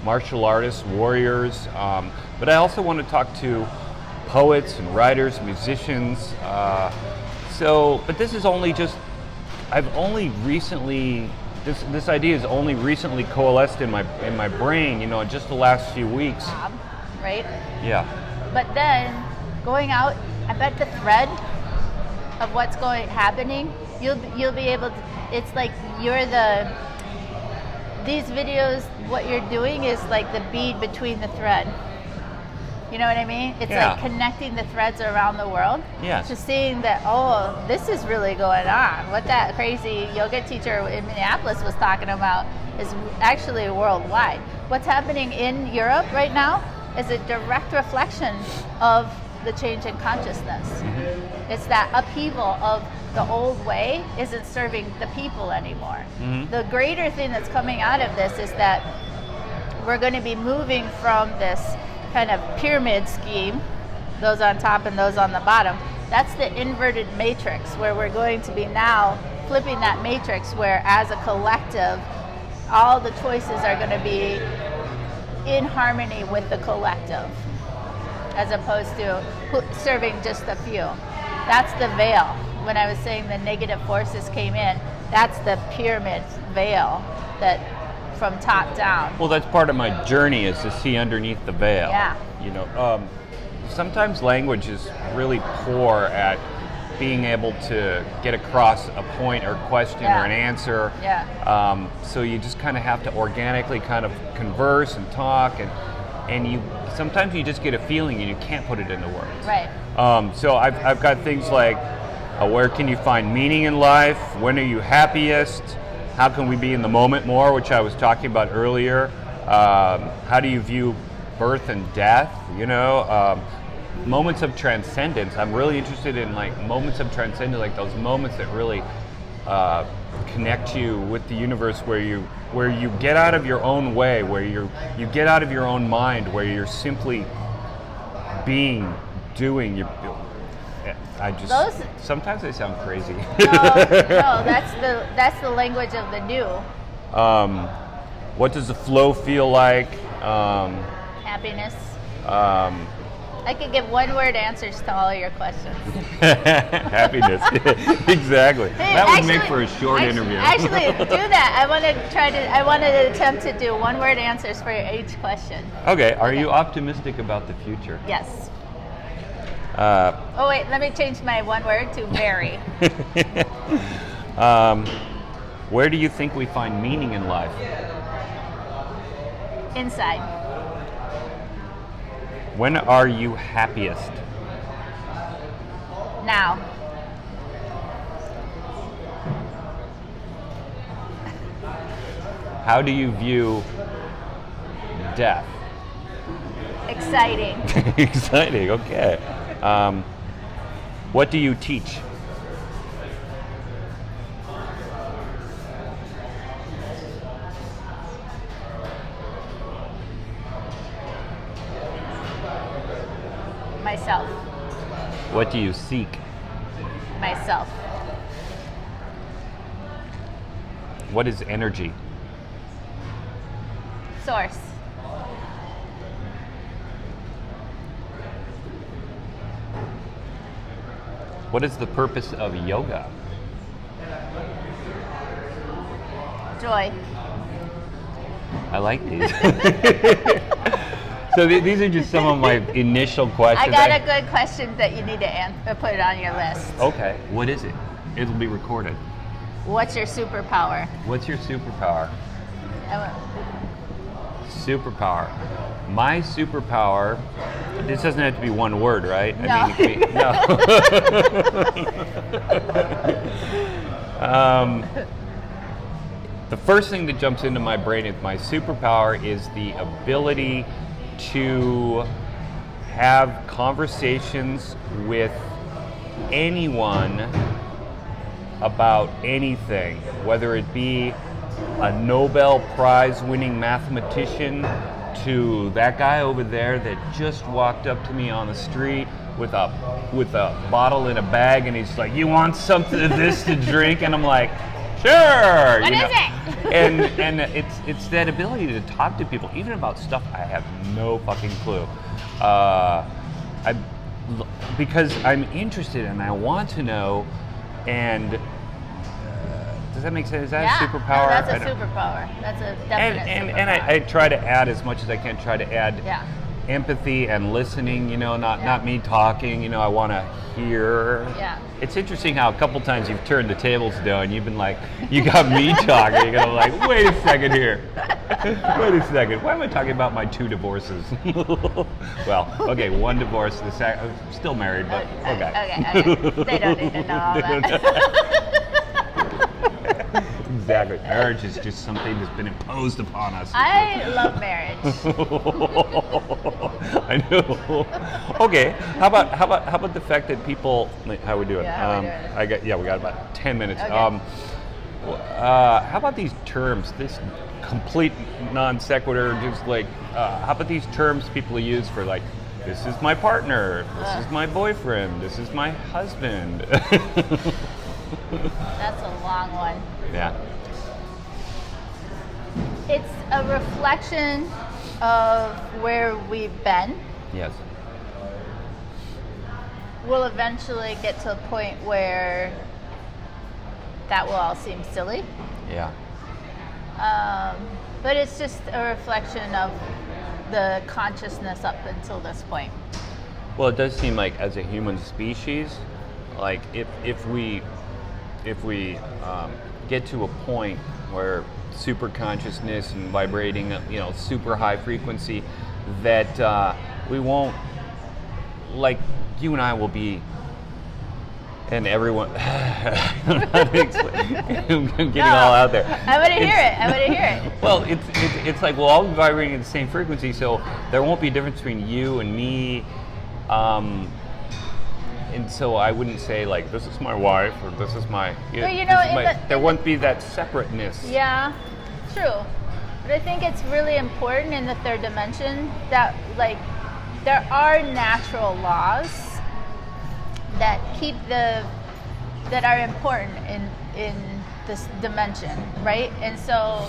martial artists, warriors, but I also want to talk to poets and writers, musicians. But this is only just, I've only recently, this idea has only recently coalesced in my brain, in just the last few weeks. Right? Yeah. But then going out, I bet the thread of what's happening, you'll be able to, it's like these videos, what you're doing is like the bead between the thread. You know what I mean? It's like connecting the threads around the world. Yes. To seeing that, this is really going on. What that crazy yoga teacher in Minneapolis was talking about is actually worldwide. What's happening in Europe right now is a direct reflection of the change in consciousness. Mm-hmm. It's that upheaval of the old way isn't serving the people anymore. Mm-hmm. The greater thing that's coming out of this is that we're going to be moving from this kind of pyramid scheme, those on top and those on the bottom. That's the inverted matrix, where we're going to be now flipping that matrix, where as a collective, all the choices are going to be in harmony with the collective, as opposed to serving just a few. That's the veil. When I was saying the negative forces came in, that's the pyramid veil that from top down. Well, that's part of my journey, is to see underneath the veil. Yeah. Sometimes language is really poor at being able to get across a point or question or an answer. Yeah. So you just kind of have to organically kind of converse and talk, and you sometimes you just get a feeling and you can't put it into words. Right. So I've got things like, where can you find meaning in life? When are you happiest? How can we be in the moment more, which I was talking about earlier? How do you view birth and death? Moments of transcendence. I'm really interested in moments of transcendence, like those moments that really connect you with the universe, where you get out of your own way, where you get out of your own mind, where you're simply doing. Sometimes they sound crazy. No, that's the language of the new. What does the flow feel like? Happiness. I could give one-word answers to all your questions. Happiness. Exactly. That would make for a short interview. Actually, do that. I want to attempt to do one-word answers for each question. Okay. Are you optimistic about the future? Yes. Wait, let me change my one word to very. Where do you think we find meaning in life? Inside. When are you happiest? Now. How do you view death? Exciting. Exciting, okay. What do you teach? Myself. What do you seek? Myself. What is energy? Source. What is the purpose of yoga? Joy. I like these. So these are just some of my initial questions. I got a good question that you need to put on your list. Okay. What is it? It'll be recorded. What's your superpower? What's your superpower? I Superpower. My superpower. This doesn't have to be one word, right? No. I mean, it can be, no. The first thing that jumps into my brain is my superpower is the ability to have conversations with anyone about anything, whether it be a Nobel Prize winning mathematician to that guy over there that just walked up to me on the street with a bottle in a bag, and he's like, "You want something of this to drink?" And I'm like, "Sure." What is it? And it's that ability to talk to people, even about stuff I have no fucking clue. Because I'm interested and I want to know. And does that make sense? Is that a superpower? No, that's a superpower. That's a definite superpower. And I try to add as much as I can. Try to add empathy and listening. Not me talking. I want to hear. Yeah. It's interesting how a couple times you've turned the tables down. You've been like, you got me talking. You're gonna like, wait a second here. Wait a second. Why am I talking about my 2 divorces? Well, okay, 1 divorce. I'm still married, but okay. Okay. They don't need to know all that. Exactly. Marriage is just something that's been imposed upon us. I love marriage. I know. Okay. How about the fact that people? How we doing? Yeah, we got about 10 minutes. Okay. How about these terms? This complete non sequitur. Just like, how about these terms people use for like, this is my partner, this is my boyfriend, this is my husband. That's a long one. Yeah. It's a reflection of where we've been. Yes. We'll eventually get to a point where that will all seem silly. Yeah. But it's just a reflection of the consciousness up until this point. Well, it does seem like as a human species, like if we get to a point where super consciousness and vibrating, super high frequency, that we won't, like you and I will be, and everyone. I'm getting all out there. I want to hear it. Well, it's like we'll all be vibrating at the same frequency, so there won't be a difference between you and me. And so I wouldn't say like, this is my wife or this is my. There won't be that separateness. Yeah, true. But I think it's really important in the third dimension that like there are natural laws that that are important in this dimension, right? And so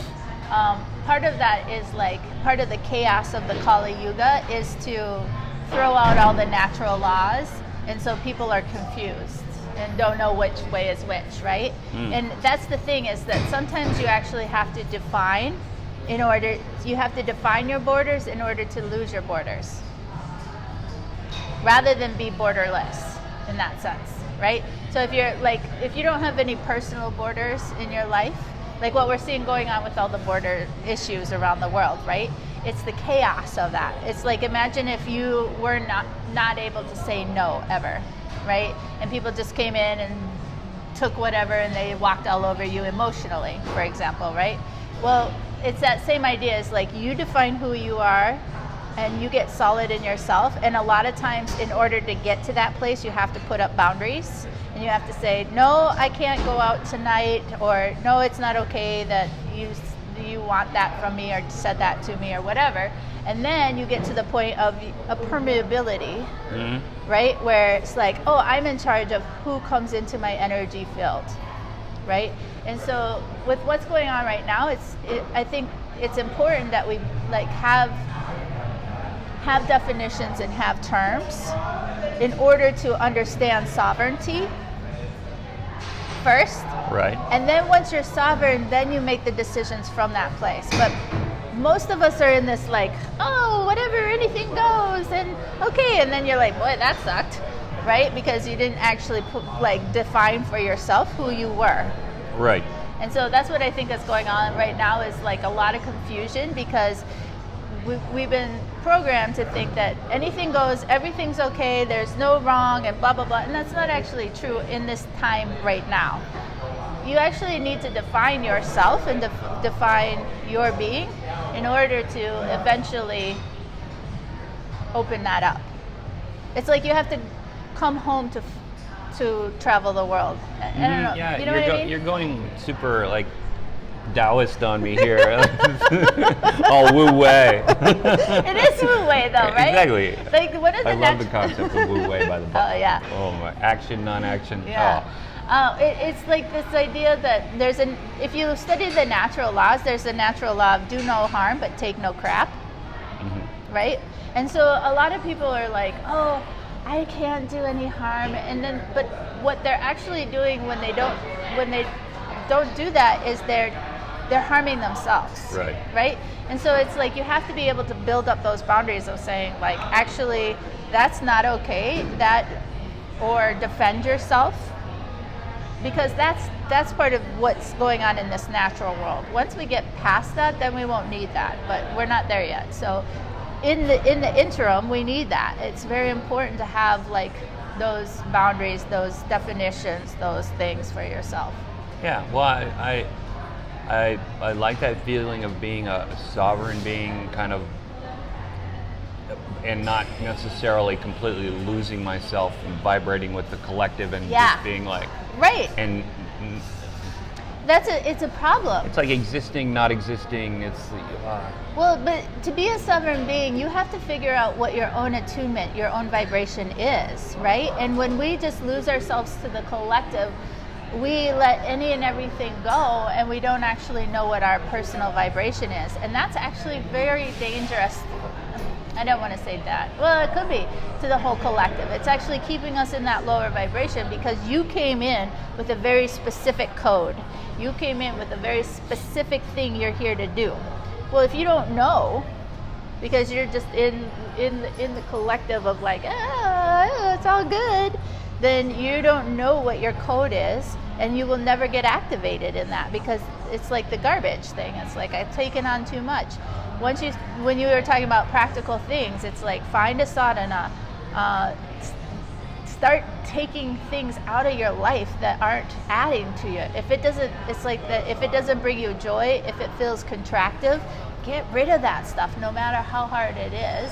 part of that is like part of the chaos of the Kali Yuga is to throw out all the natural laws. And so people are confused and don't know which way is which, right? And that's the thing is that sometimes you actually have to define your borders in order to lose your borders. Rather than be borderless in that sense, right? So if you don't have any personal borders in your life, like what we're seeing going on with all the border issues around the world, right? It's the chaos of that. It's like, imagine if you were not able to say no ever, right? And people just came in and took whatever and they walked all over you emotionally, for example, right? Well, it's that same idea. It's like you define who you are and you get solid in yourself. And a lot of times in order to get to that place, you have to put up boundaries and you have to say, no, I can't go out tonight, or no, it's not okay that you want that from me or said that to me or whatever. And then you get to the point of a permeability, right? Where it's like, oh, I'm in charge of who comes into my energy field, right? And so with what's going on right now, I think it's important that we like have definitions and have terms in order to understand sovereignty first. Right. And then once you're sovereign, then you make the decisions from that place. But most of us are in this like, oh, whatever, anything goes, and okay, and then you're like, boy, that sucked, right? Because you didn't actually define for yourself who you were. Right. And so that's what I think is going on right now, is like a lot of confusion, because we've been programmed to think that anything goes, everything's okay, there's no wrong, and blah, blah, blah. And that's not actually true in this time right now. You actually need to define yourself and define your being in order to eventually open that up. It's like you have to come home to travel the world. I don't know. Yeah, you know what I mean? You're going super like Taoist on me here. All Wu Wei. It is Wu Wei though, right? Exactly. Like what is I love the concept of Wu Wei, by the way. Oh yeah. Oh my, action, non-action. Yeah. Oh. It's like this idea that if you study the natural laws, there's a natural law of do no harm but take no crap, right? And so a lot of people are like, oh, I can't do any harm, but what they're actually doing when they don't do that is they're harming themselves, right? And so it's like you have to be able to build up those boundaries of saying, like, actually, that's not okay, or defend yourself. Because that's part of what's going on in this natural world. Once we get past that, then we won't need that, but we're not there yet. So in the interim, we need that. It's very important to have like those boundaries, those definitions, those things for yourself. Yeah, well, I like that feeling of being a sovereign being, kind of, and not necessarily completely losing myself and vibrating with the collective and just being like, right. And it's a problem. It's like existing, not existing. It's well, but to be a sovereign being, you have to figure out what your own attunement, your own vibration is, right? And when we just lose ourselves to the collective, we let any and everything go, and we don't actually know what our personal vibration is, and that's actually very dangerous. I don't want to say that. Well, it could be to the whole collective. It's actually keeping us in that lower vibration because you came in with a very specific code. You came in with a very specific thing you're here to do. Well, if you don't know, because you're just in the collective of like, it's all good, then you don't know what your code is, and you will never get activated in that, because it's like the garbage thing. It's like I've taken on too much. When you were talking about practical things, it's like find a sadhana, start taking things out of your life that aren't adding to you. If it doesn't, it's like that. If it doesn't bring you joy, if it feels contractive, get rid of that stuff, no matter how hard it is.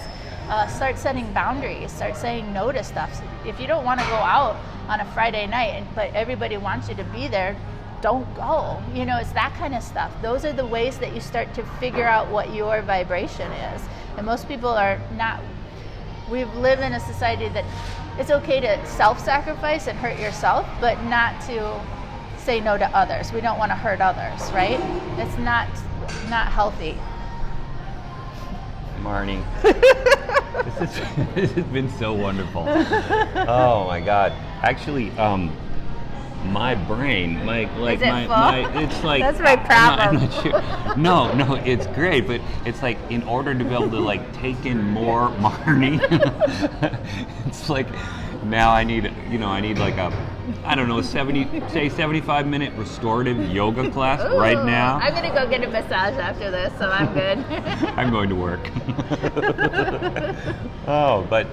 Start setting boundaries. Start saying no to stuff. If you don't want to go out on a Friday night, but everybody wants you to be there, don't go. You know, it's that kind of stuff. Those are the ways that you start to figure out what your vibration is. And most people are not. We live in a society that it's okay to self-sacrifice and hurt yourself, but not to say no to others. We don't want to hurt others, right? It's not healthy. Marnie, this has been so wonderful. Oh my God! Actually, my brain, it's like that's my problem. I'm not sure. No, it's great, but it's like in order to be able to like take in more Marnie, it's like Now I need like a, I don't know, 75-minute restorative yoga class right Ooh, now. I'm gonna go get a massage after this, so I'm good. I'm going to work. Oh, but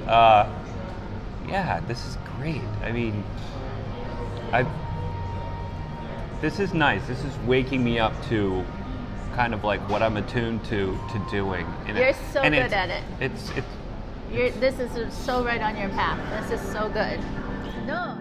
yeah, this is great. I mean, this is nice. This is waking me up to kind of like what I'm attuned to doing. You're so good at it. It's This is so right on your path. This is so good. No.